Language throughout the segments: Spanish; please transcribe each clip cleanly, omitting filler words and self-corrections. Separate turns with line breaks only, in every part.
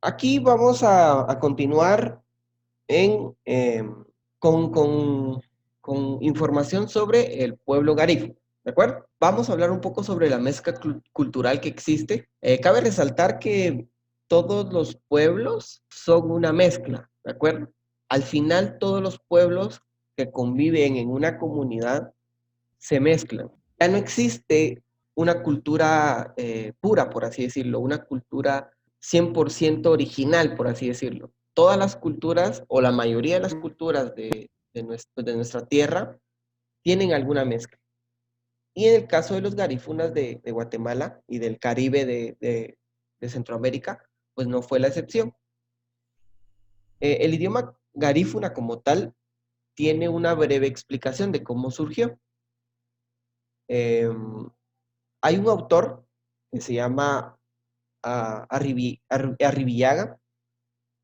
Aquí vamos a continuar en, con información sobre el pueblo garífuna, ¿de acuerdo? Vamos a hablar un poco sobre la mezcla cultural que existe. Cabe resaltar que todos los pueblos son una mezcla, ¿de acuerdo? Al final, todos los pueblos que conviven en una comunidad se mezclan. Ya no existe una cultura pura, por así decirlo, una cultura 100% original, por así decirlo. Todas las culturas, o la mayoría de las culturas de nuestra tierra, tienen alguna mezcla. Y en el caso de los garífunas de Guatemala y del Caribe de Centroamérica, pues no fue la excepción. El idioma garífuna como tal tiene una breve explicación de cómo surgió. Eh, Hay un autor que se llama Arribillaga,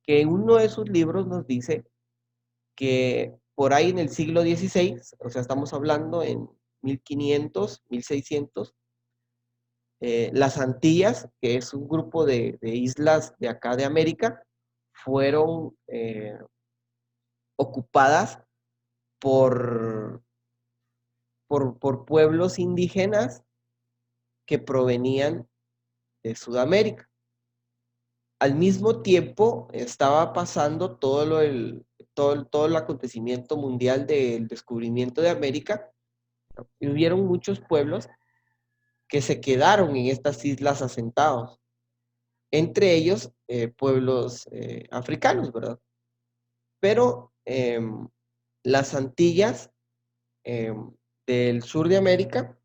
que en uno de sus libros nos dice que por ahí en el siglo XVI, o sea, estamos hablando en 1500, 1600, las Antillas, que es un grupo de islas de acá de América, fueron ocupadas por, por pueblos indígenas que provenían de Sudamérica. Al mismo tiempo estaba pasando todo el acontecimiento mundial del descubrimiento de América, y hubieron muchos pueblos que se quedaron en estas islas asentados, entre ellos pueblos africanos, ¿verdad? Pero las Antillas eh, del sur de América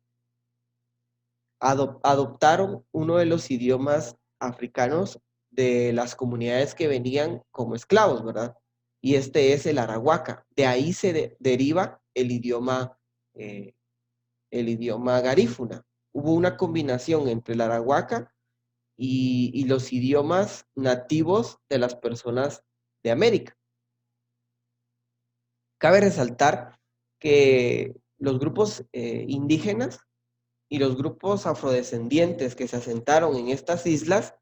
adoptaron uno de los idiomas africanos de las comunidades que venían como esclavos, ¿verdad? Y este es el arahuaca. De ahí se deriva eh, el idioma garífuna. Hubo una combinación entre el arahuaca y los idiomas nativos de las personas de América. Cabe resaltar que los grupos indígenas y los grupos afrodescendientes que se asentaron en estas islas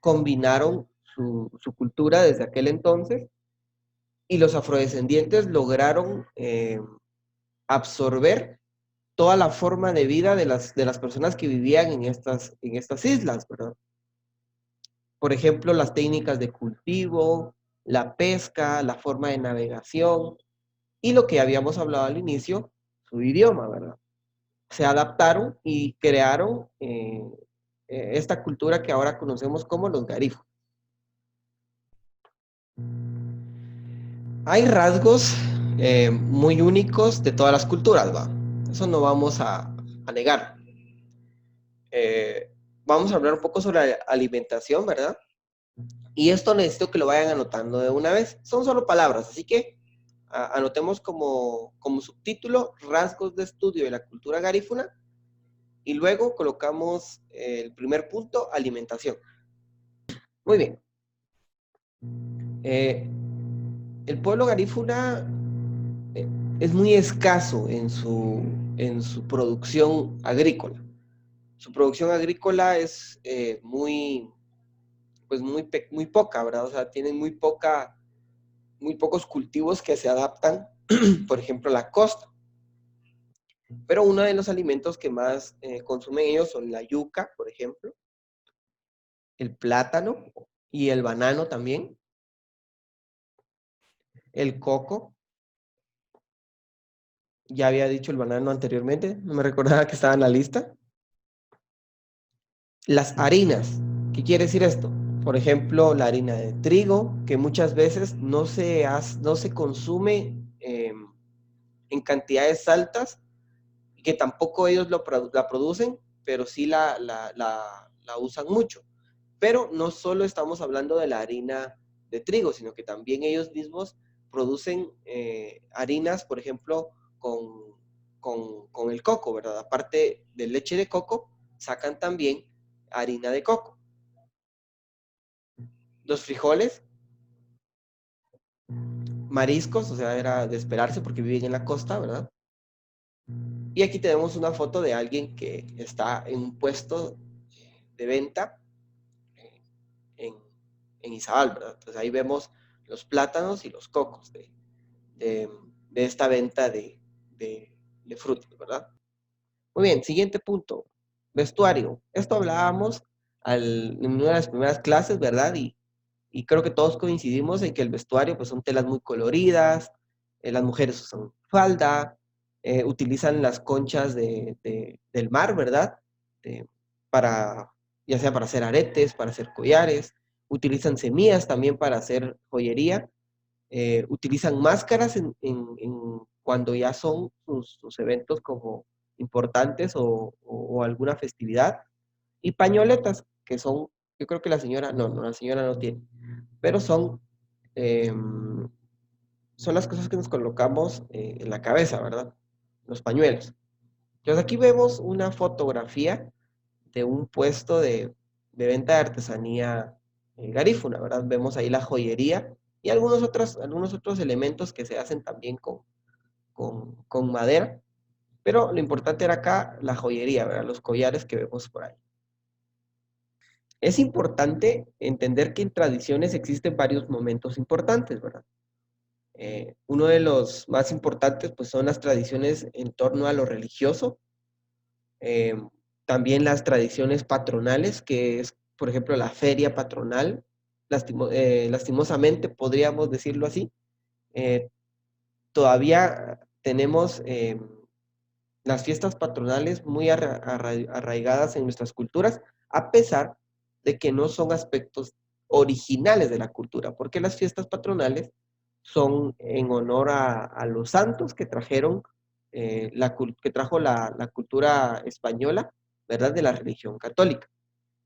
combinaron su cultura desde aquel entonces, y los afrodescendientes lograron absorber toda la forma de vida de las personas que vivían en estas islas, ¿verdad? Por ejemplo, las técnicas de cultivo, la pesca, la forma de navegación y lo que habíamos hablado al inicio, su idioma, ¿verdad? Se adaptaron y crearon esta cultura que ahora conocemos como los garifos. Hay rasgos muy únicos de todas las culturas, ¿va? Eso no vamos a negar. Vamos a hablar un poco sobre la alimentación, ¿verdad? Y esto necesito que lo vayan anotando de una vez. Son solo palabras, así que anotemos como subtítulo rasgos de estudio de la cultura garífuna, y luego colocamos el primer punto, alimentación. Muy bien. Eh, el pueblo garífuna eh, es muy escaso en su producción agrícola. Su producción agrícola es pues muy poca, ¿verdad? O sea, tienen muy pocos cultivos que se adaptan, por ejemplo, a la costa. Pero uno de los alimentos que más consumen ellos son la yuca, por ejemplo, el plátano y el banano también, el coco. Ya había dicho el banano anteriormente, no me recordaba que estaba en la lista. Las harinas, ¿qué quiere decir esto? Por ejemplo, la harina de trigo, que muchas veces no se consume en cantidades altas, y que tampoco ellos la producen, pero sí la usan mucho. Pero no solo estamos hablando de la harina de trigo, sino que también ellos mismos producen harinas, por ejemplo, con el coco, ¿verdad? Aparte de leche de coco, sacan también harina de coco. Los frijoles, mariscos, o sea, era de esperarse porque viven en la costa, ¿verdad? Y aquí tenemos una foto de alguien que está en un puesto de venta en, en Izabal, ¿verdad? Entonces ahí vemos los plátanos y los cocos de, de esta venta de frutas, ¿verdad? Muy bien, siguiente punto, vestuario. Esto hablábamos en una de las primeras clases, ¿verdad? Y creo que todos coincidimos en que el vestuario pues son telas muy coloridas, las mujeres usan falda, utilizan las conchas del mar, ¿verdad? De- para, ya sea para hacer aretes, para hacer collares, utilizan semillas también para hacer joyería, utilizan máscaras cuando ya son sus eventos como importantes o alguna festividad, y pañoletas, que son, yo creo que la señora, no, la señora no tiene, pero eh, son las cosas que nos colocamos en la cabeza, ¿verdad? Los pañuelos. Entonces aquí vemos una fotografía de un puesto de venta de artesanía garífuna, ¿verdad? Vemos ahí la joyería y algunos otros elementos que se hacen también con madera, pero lo importante era acá la joyería, ¿verdad? Los collares que vemos por ahí. Es importante entender que en tradiciones existen varios momentos importantes, ¿verdad? Uno de los más importantes, pues, son las tradiciones en torno a lo religioso, eh, también las tradiciones patronales, que es, por ejemplo, la feria patronal, lastimosamente podríamos decirlo así, eh, todavía tenemos las fiestas patronales muy arraigadas en nuestras culturas, a pesar de que no son aspectos originales de la cultura, porque las fiestas patronales son en honor a los santos que trajeron, que trajo la cultura española, ¿verdad? De la religión católica.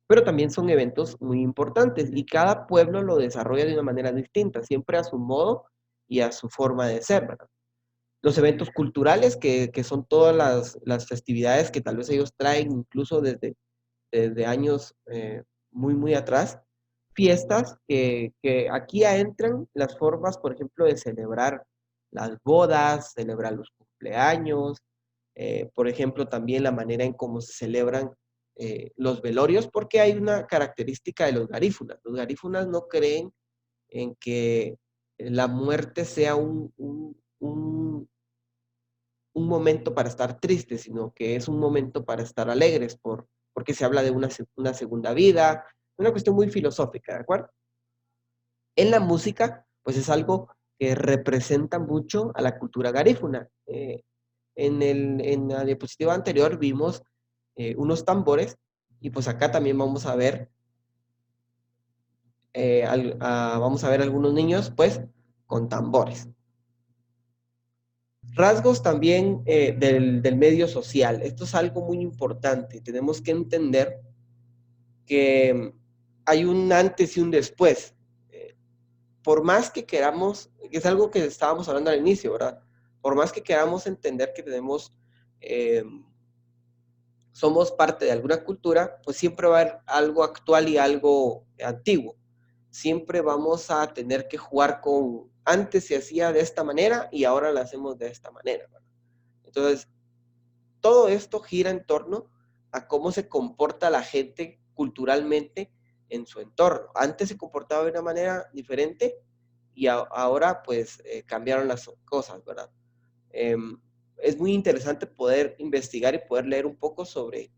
Pero también son eventos muy importantes y cada pueblo lo desarrolla de una manera distinta, siempre a su modo y a su forma de ser, ¿verdad? Los eventos culturales, que son todas las festividades que tal vez ellos traen incluso desde años muy atrás. Fiestas que aquí ya entran las formas, por ejemplo, de celebrar las bodas, celebrar los cumpleaños, por ejemplo, también la manera en cómo se celebran los velorios, porque hay una característica de los garífunas. Los garífunas no creen en que la muerte sea un momento para estar tristes, sino que es un momento para estar alegres, porque se habla de una segunda vida, una cuestión muy filosófica, ¿de acuerdo? En la música, pues es algo que representa mucho a la cultura garífuna. En la diapositiva anterior vimos unos tambores y pues acá también vamos a ver algunos niños pues con tambores. Rasgos también del medio social. Esto es algo muy importante. Tenemos que entender que hay un antes y un después. Por más que queramos, que es algo que estábamos hablando al inicio, ¿verdad? Por más que queramos entender que eh, somos parte de alguna cultura, pues siempre va a haber algo actual y algo antiguo. Siempre vamos a tener que jugar con, antes se hacía de esta manera y ahora lo hacemos de esta manera, ¿verdad? Entonces, todo esto gira en torno a cómo se comporta la gente culturalmente en su entorno. Antes se comportaba de una manera diferente y ahora pues cambiaron las cosas, ¿verdad? Eh, es muy interesante poder investigar y poder leer un poco sobre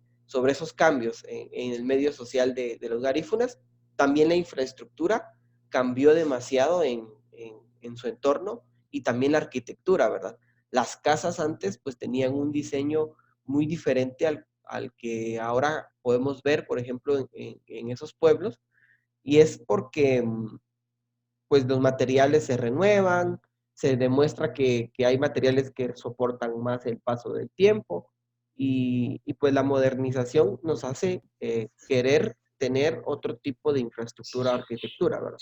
esos cambios en el medio social de los garífunas. También la infraestructura cambió demasiado en su entorno y también la arquitectura, ¿verdad? Las casas antes pues tenían un diseño muy diferente al que ahora podemos ver, por ejemplo, en esos pueblos, y es porque pues los materiales se renuevan, se demuestra que hay materiales que soportan más el paso del tiempo y pues la modernización nos hace querer tener otro tipo de infraestructura o arquitectura, ¿verdad?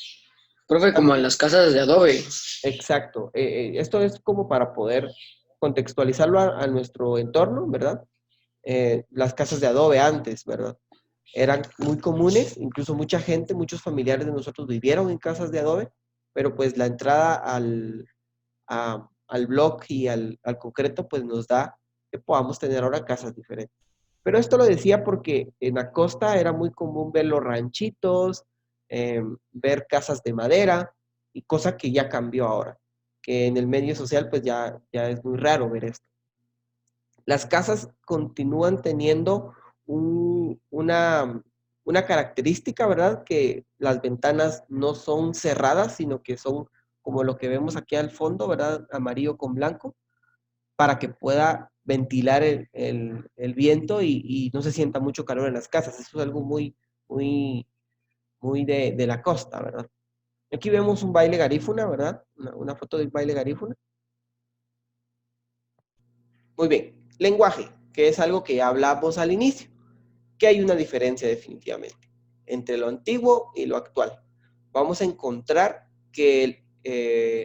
Profe, como en las casas de adobe.
Exacto. Esto es como para poder contextualizarlo a nuestro entorno, ¿verdad? Las casas de adobe antes, ¿verdad? Eran muy comunes, incluso mucha gente, muchos familiares de nosotros vivieron en casas de adobe, pero pues la entrada al block y al concreto pues nos da que podamos tener ahora casas diferentes. Pero esto lo decía porque en la costa era muy común ver los ranchitos, ver casas de madera, y cosa que ya cambió ahora, que en el medio social pues ya es muy raro ver esto. Las casas continúan teniendo una característica, ¿verdad? Que las ventanas no son cerradas, sino que son como lo que vemos aquí al fondo, ¿verdad? Amarillo con blanco, para que pueda ventilar el viento y no se sienta mucho calor en las casas. Eso es algo muy, muy de la costa, ¿verdad? Aquí vemos un baile garífuna, ¿verdad? Una foto del baile garífuna. Muy bien. Lenguaje, que es algo que ya hablamos al inicio, que hay una diferencia definitivamente entre lo antiguo y lo actual. Vamos a encontrar que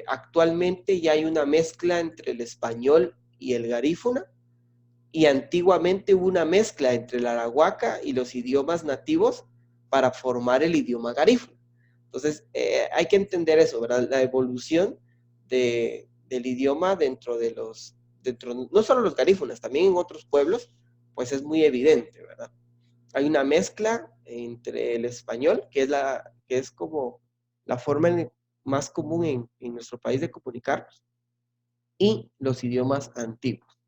actualmente ya hay una mezcla entre el español y el garífuna, y antiguamente hubo una mezcla entre el arahuaca y los idiomas nativos para formar el idioma garífuna. Entonces, hay que entender eso, ¿verdad? La evolución del idioma no solo los garífunas, también en otros pueblos, pues es muy evidente, ¿verdad? Hay una mezcla entre el español, que es como la forma más común en nuestro país de comunicarnos, y los idiomas antiguos.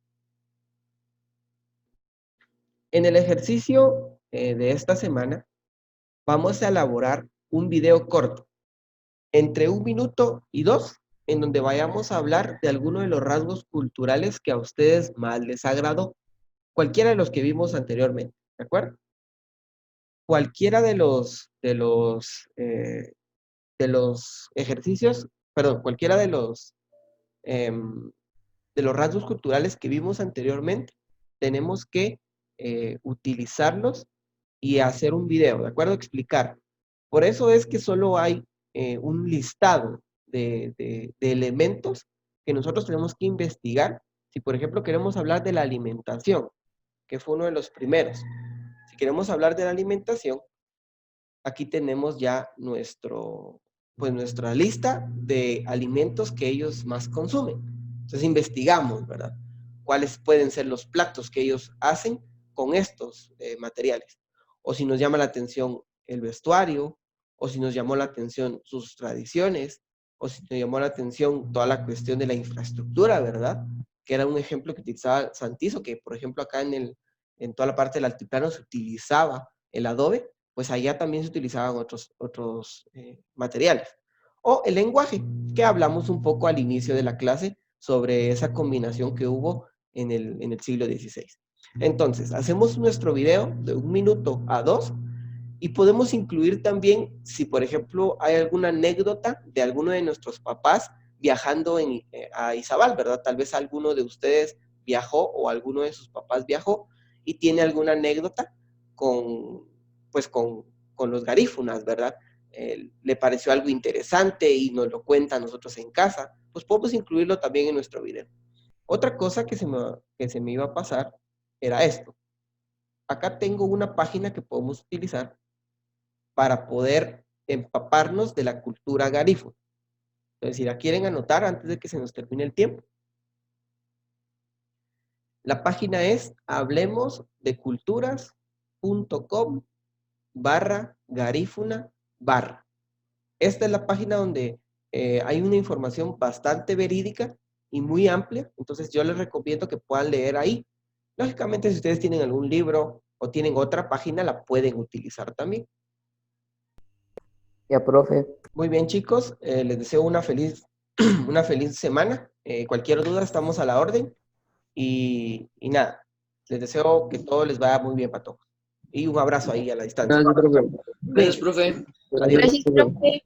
En el ejercicio de esta semana, vamos a elaborar un video corto, entre 1 minuto y 2, en donde vayamos a hablar de alguno de los rasgos culturales que a ustedes más les agradó, cualquiera de los que vimos anteriormente, ¿de acuerdo? Cualquiera de los ejercicios, perdón, cualquiera de los rasgos culturales que vimos anteriormente, tenemos que utilizarlos y hacer un video, ¿de acuerdo? Explicar. Por eso es que solo hay un listado de elementos que nosotros tenemos que investigar. Si, por ejemplo, queremos hablar de la alimentación, que fue uno de los primeros. Si queremos hablar de la alimentación, aquí tenemos ya nuestra lista de alimentos que ellos más consumen. Entonces investigamos, ¿verdad? Cuáles pueden ser los platos que ellos hacen con estos materiales. O si nos llama la atención el vestuario, o si nos llamó la atención sus tradiciones, o si nos llamó la atención toda la cuestión de la infraestructura, ¿verdad? Que era un ejemplo que utilizaba Santizo, que por ejemplo acá en toda la parte del altiplano se utilizaba el adobe, pues allá también se utilizaban otros materiales. O el lenguaje, que hablamos un poco al inicio de la clase sobre esa combinación que hubo en el siglo XVI. Entonces, hacemos nuestro video de 1 minuto a 2 y podemos incluir también, si por ejemplo hay alguna anécdota de alguno de nuestros papás viajando a Izabal, ¿verdad? Tal vez alguno de ustedes viajó o alguno de sus papás viajó y tiene alguna anécdota con, pues con los garífunas, ¿verdad? Le pareció algo interesante y nos lo cuenta a nosotros en casa, pues podemos incluirlo también en nuestro video. Otra cosa que se me iba a pasar era esto. Acá tengo una página que podemos utilizar para poder empaparnos de la cultura garífuna. Entonces, si la quieren anotar antes de que se nos termine el tiempo, la página es hablemosdeculturas.com/garífuna/. Esta es la página donde hay una información bastante verídica y muy amplia, entonces yo les recomiendo que puedan leer ahí. Lógicamente, si ustedes tienen algún libro o tienen otra página, la pueden utilizar también.
Ya, profe.
Muy bien, chicos, les deseo una feliz semana. Cualquier duda, estamos a la orden. Y nada, les deseo que todo les vaya muy bien para todos. Y un abrazo ahí a la distancia.
Gracias, profe. Gracias, profe.
Adiós.
Gracias, profe.